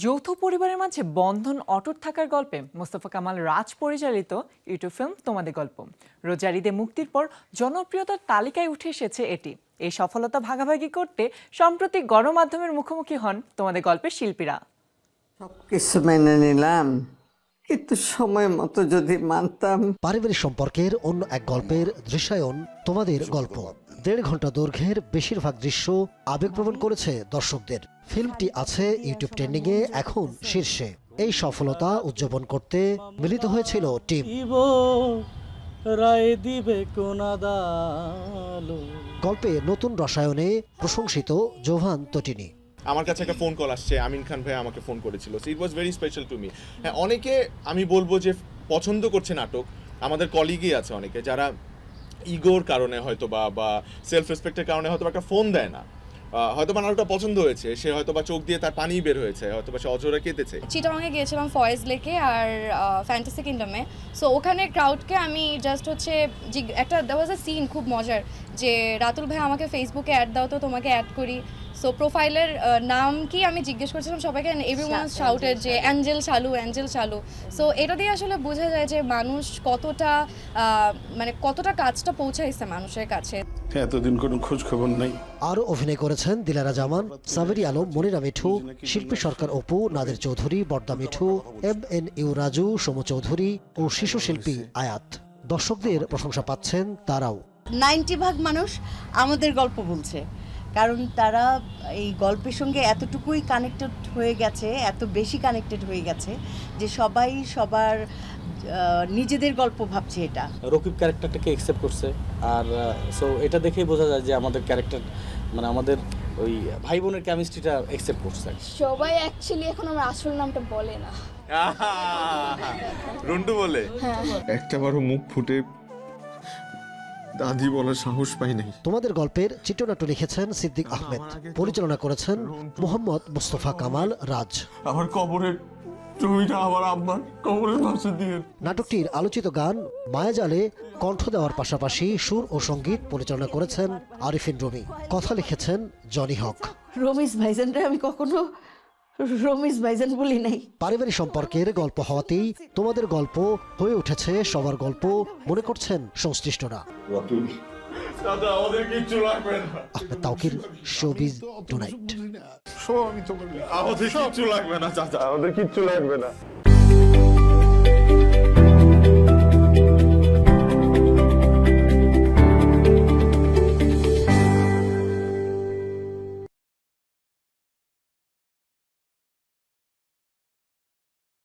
যৌথ পরিবারের মাঝে বন্ধন অটুট থাকার গল্পে মোস্তফা কামাল রাজ পরিচালিত ইউটিউব ফিল্ম তোমাদের গল্প রোজার ঈদে মুক্তির পর জনপ্রিয়তার তালিকায় উঠে এসেছে এটি। এই সফলতা ভাগাভাগি করতে সম্প্রতি গণমাধ্যমের মুখোমুখি হন তোমাদের গল্পের শিল্পীরা। সবকিছু মেনে নিলাম, কিন্তু সময় মতো যদি মানতাম। পারিবারিক সম্পর্কের অন্য এক গল্পের দৃশ্যায়ন তোমাদের গল্প। 1.5 ঘন্টা দৈর্ঘ্যের বেশিরভাগ দৃশ্য আবেগপ্রবণ করেছে দর্শকদের। ফিল্মটি আছে ইউটিউব ট্রেন্ডিংয়ে এখন শীর্ষে। এই সফলতা উদযাপন করতে মিলিত হয়েছিল টিম। গল্পে নতুন রসায়নে প্রশংসিত জোভান তোটিনি। আমার কাছে একটা ফোন কল আসছে, আমিন খান ভাই আমাকে ফোন করেছিল। So it was very special to me. হ্যাঁ, অনেকে আমি বলবো যে পছন্দ করছে নাটক, আমাদের কলিগই আছে অনেকে যারা ইগোর কারণে হয়তো বা সেলফ রেসপেক্টের কারণে হয়তো একটা ফোন দেয় না। হয়তো বা নাটকটা পছন্দ হয়েছে, সে হয়তো বা চোখ দিয়ে তার পানি বের হয়েছে, হয়তো বা সে অজরে কেঁদেছে। চিটাগংয়ে গিয়েছিলাম ফয়েজ লেকে আর ফ্যান্টাসি কিংডমে। সো ওখানে ক্রাউডকে আমি জাস্ট হচ্ছে একটা দেওয়া ওয়াজ আ সিন খুব মজার, যে রাতুল ভাই আমাকে ফেসবুকে অ্যাড দাও তো তোমাকে অ্যাড করি। সো প্রোফাইলের নাম কি আমি জিজ্ঞেস করছিলাম সবাইকে, এভরিওয়ান শাউটেড যে অ্যাঞ্জেল চালু। সো এটা দিয়ে আসলে বোঝা যায় যে মানুষ কতটা কাজটা পৌঁছাইছে মানুষের কাছে। এতদিন কোনো খোঁজ খবর নাই। আরও অভিনয় করেছেন দিলারা জামান, সাবেরি আলম, মনিরা মিঠু, শিল্পী সরকার অপু, নাদের চৌধুরী, বর্দা মিঠু, MNU রাজু, সোম চৌধুরী ও শিশু শিল্পী আয়াত। দর্শকদের প্রশংসা পাচ্ছেন তারাও। 90% মানুষ আমাদের গল্প বলছে, কারণ তারা এই গল্পের সঙ্গে এতটুকুই কানেক্টেড হয়ে গেছে, এত বেশি কানেক্টেড হয়ে গেছে যে সবাই সবার নিজেদের গল্প ভাবছে। এটা রকিব ক্যারেক্টারটাকে অ্যাকসেপ্ট করছে, আর সো এটা দেখেই বোঝা যায় যে আমাদের ক্যারেক্টার আমাদের ওই ভাই বোনের কেমিস্ট্রিটা অ্যাকসেপ্ট করছে। সবাই অ্যাকচুয়ালি এখন আমার আসল নামটা বলে না, রন্টু বলে। একটাবারও মুখ ফুটে দাদি বলার সাহস পাই নাই। তোমাদের গল্পের চিত্রনাট্য লিখেছেন সিদ্দিক আহমেদ, পরিচালনা করেছেন মোহাম্মদ মোস্তফা কামাল রাজ। আমার কবরের জমিটা আমার আম্মার কবরের পাশে দিয়ে। নাটকটির আলোচিত গান মায়াজালে কণ্ঠ দেওয়ার পাশাপাশি সুর ও সঙ্গীত পরিচালনা করেছেন আরিফিন রুমি, কথা লিখেছেন জনি হক। রমিজ ভাইজানরা আমি কখনো রমিজ ভাইজান বলি নাই। পারিবারিক সম্পর্কের গল্প হওয়াতেই তোমাদের গল্প হয়ে উঠেছে সবার গল্প, মনে করছেন সংশ্লিষ্টরা। Ahmed Tauquir, showbiz tonight. আমাদের কিচ্ছু লাগবে না চাচা, আমাদের কিচ্ছু লাগবে না।